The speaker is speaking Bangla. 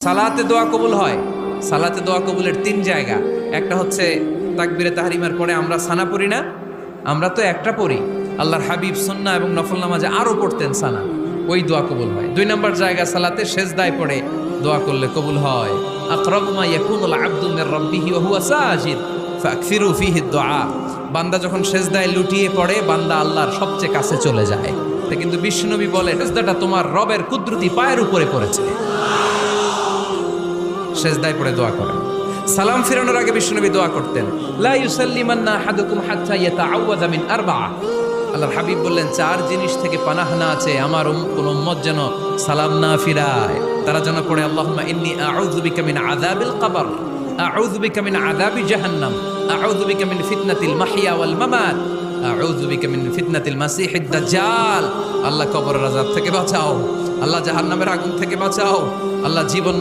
সালাতে দোয়া কবুল হয়। সালাতে দোয়া কবুলের 3 জায়গা। একটা হচ্ছে তাকবীরে তাহরিমার পরে আমরা সানা পড়ি না, আমরা তো একটা পড়ি। আল্লাহর হাবিব সুন্নাহ এবং নফল নামাজে আরো পড়তেন সানা, ওই দোয়া কবুল হয়। 2 নম্বর জায়গা সালাতে সেজদায় পড়ে দোয়া করলে কবুল হয়। আকরাবু মা ইয়াকুনুল আবদু মির রাব্বিহি ওয়া হুয়া সাজিদ ফাকসিরু ফিহি দুআ। বান্দা যখন সেজদায় লুটিয়ে পড়ে, বান্দা আল্লাহর সবচেয়ে কাছে চলে যায়। তা কিন্তু বিশ্বনবী বলে, সেজদাটা তোমার রবের কুদরতি পায়ের উপরে পড়েছে। সেজদায় পড়ে দোয়া করেন। সালাম ফিরানোর আগে বিশ্বনবী দোয়া করতেন, লা ইউসাল্লিমান্না আহাদুকুম হাত্তা ইয়াতাআওয়াযা মিন আরবা'a। আল্লাহর হাবিব বললেন, 4 জিনিস থেকে পানাহ না আছে আমার কোন উম্মত যেন সালাম না ফিরায়। তারা যেন পড়ে, আল্লাহুম্মা ইন্নী আউযু বিকা মিন আযাবিল কবর, আউযু বিকা মিন আযাবি জাহান্নাম, আউযু বিকা মিন ফিতনাতিল মাহইয়া ওয়াল মামাত, আউযু বিকা মিন ফিতনাতিল মাসিহিদ দাজ্জাল। আল্লাহ কবরের আযাব থেকে বাঁচাও, আল্লাহ জাহান্নামের আগুন থেকে বাঁচাও, আল্লাহ জীবন